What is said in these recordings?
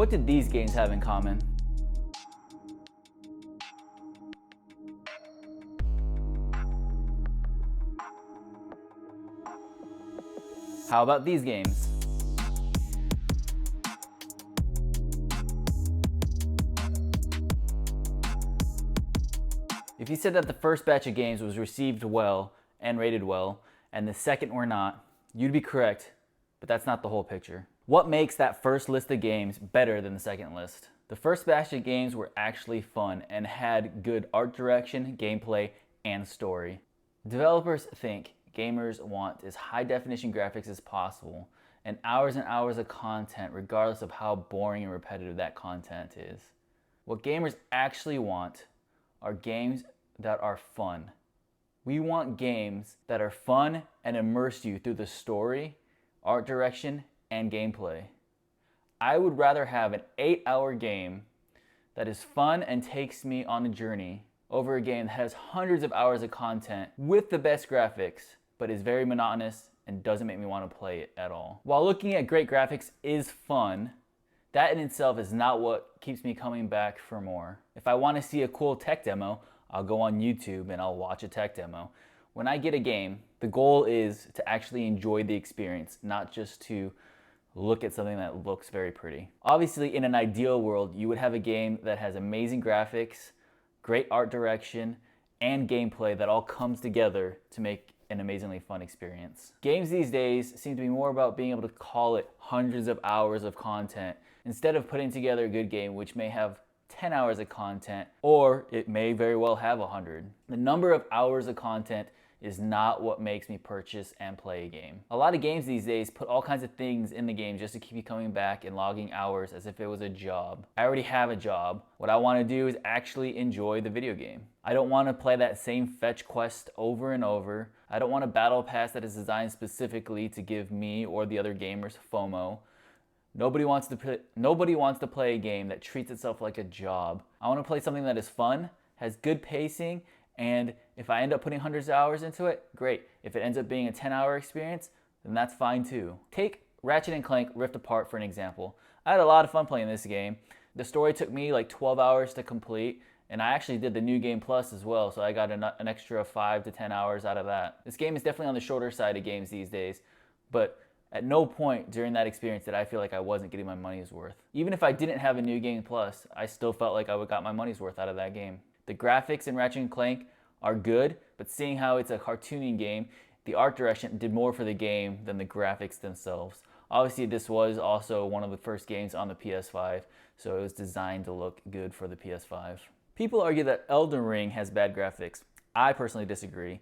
What did these games have in common? How about these games? If you said that the first batch of games was received well and rated well, and the second were not, you'd be correct, but that's not the whole picture. What makes that first list of games better than the second list? The first batch of games were actually fun and had good art direction, gameplay, and story. Developers think gamers want as high definition graphics as possible and hours of content regardless of how boring and repetitive that content is. What gamers actually want are games that are fun. We want games that are fun and immerse you through the story, art direction, and gameplay. I would rather have an 8-hour game that is fun and takes me on a journey over a game that has hundreds of hours of content with the best graphics, but is very monotonous and doesn't make me want to play it at all. While looking at great graphics is fun, that in itself is not what keeps me coming back for more. If I want to see a cool tech demo, I'll go on YouTube and I'll watch a tech demo. When I get a game, the goal is to actually enjoy the experience, not just to look at something that looks very pretty. Obviously, in an ideal world, you would have a game that has amazing graphics, great art direction, and gameplay that all comes together to make an amazingly fun experience. Games these days seem to be more about being able to call it hundreds of hours of content instead of putting together a good game which may have 10 hours of content, or it may very well have 100. The number of hours of content is not what makes me purchase and play a game. A lot of games these days put all kinds of things in the game just to keep you coming back and logging hours as if it was a job. I already have a job. What I want to do is actually enjoy the video game. I don't want to play that same fetch quest over and over. I don't want a battle pass that is designed specifically to give me or the other gamers FOMO. Nobody wants to play a game that treats itself like a job. I want to play something that is fun, has good pacing, and if I end up putting hundreds of hours into it, great. If it ends up being a 10-hour experience, then that's fine too. Take Ratchet & Clank Rift Apart for an example. I had a lot of fun playing this game. The story took me like 12 hours to complete, and I actually did the New Game Plus as well, so I got an extra 5 to 10 hours out of that. This game is definitely on the shorter side of games these days, but at no point during that experience did I feel like I wasn't getting my money's worth. Even if I didn't have a New Game Plus, I still felt like I got my money's worth out of that game. The graphics in Ratchet & Clank are good, but seeing how it's a cartoony game, the art direction did more for the game than the graphics themselves. Obviously, this was also one of the first games on the PS5, so it was designed to look good for the PS5. People argue that Elden Ring has bad graphics. I personally disagree,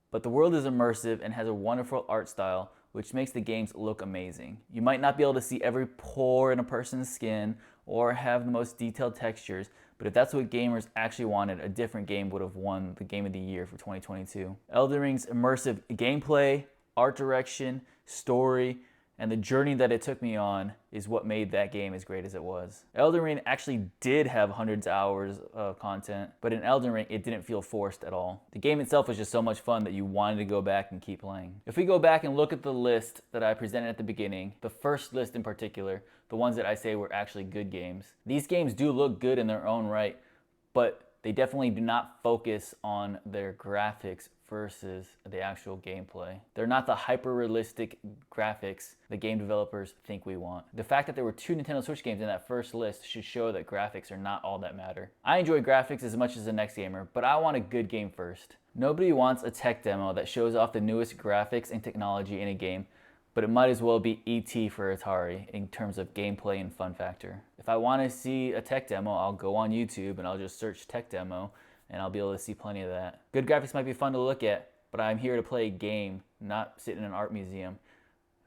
but the world is immersive and has a wonderful art style, which makes the games look amazing. You might not be able to see every pore in a person's skin or have the most detailed textures, but if that's what gamers actually wanted, a different game would have won the Game of the Year for 2022. Elden Ring's immersive gameplay, art direction, story, and the journey that it took me on is what made that game as great as it was. Elden Ring actually did have hundreds of hours of content, but in Elden Ring, it didn't feel forced at all. The game itself was just so much fun that you wanted to go back and keep playing. If we go back and look at the list that I presented at the beginning, the first list in particular, the ones that I say were actually good games, these games do look good in their own right, but they definitely do not focus on their graphics versus the actual gameplay. They're not the hyper-realistic graphics the game developers think we want. The fact that there were 2 Nintendo Switch games in that first list should show that graphics are not all that matter. I enjoy graphics as much as the next gamer, but I want a good game first. Nobody wants a tech demo that shows off the newest graphics and technology in a game, but it might as well be E.T. for Atari in terms of gameplay and fun factor. If I want to see a tech demo, I'll go on YouTube and I'll just search tech demo, and I'll be able to see plenty of that. Good graphics might be fun to look at, but I'm here to play a game, not sit in an art museum.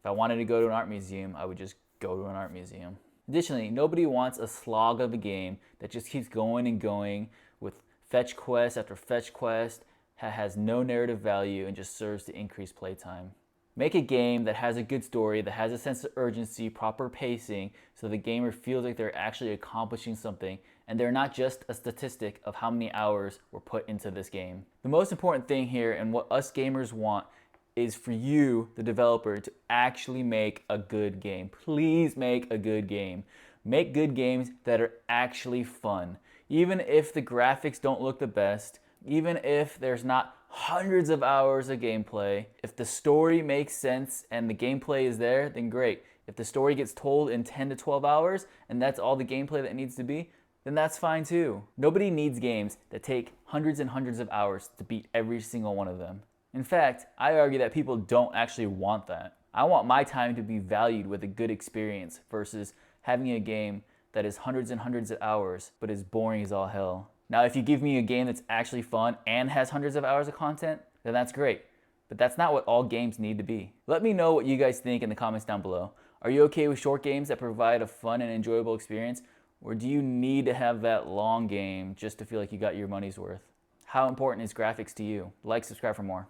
If I wanted to go to an art museum, I would just go to an art museum. Additionally, nobody wants a slog of a game that just keeps going and going with fetch quest after fetch quest, has no narrative value, and just serves to increase playtime. Make a game that has a good story, that has a sense of urgency, proper pacing, so the gamer feels like they're actually accomplishing something and they're not just a statistic of how many hours were put into this game. The most important thing here and what us gamers want is for you, the developer, to actually make a good game. Please make a good game. Make good games that are actually fun. Even if the graphics don't look the best, even if there's not hundreds of hours of gameplay, if the story makes sense and the gameplay is there, then great. If the story gets told in 10 to 12 hours and that's all the gameplay that needs to be, then that's fine too. Nobody needs games that take hundreds and hundreds of hours to beat every single one of them. In fact, I argue that people don't actually want that. I want my time to be valued with a good experience versus having a game that is hundreds and hundreds of hours but is boring as all hell. Now, if you give me a game that's actually fun and has hundreds of hours of content, then that's great. But that's not what all games need to be. Let me know what you guys think in the comments down below. Are you okay with short games that provide a fun and enjoyable experience? Or do you need to have that long game just to feel like you got your money's worth? How important is graphics to you? Like, subscribe for more.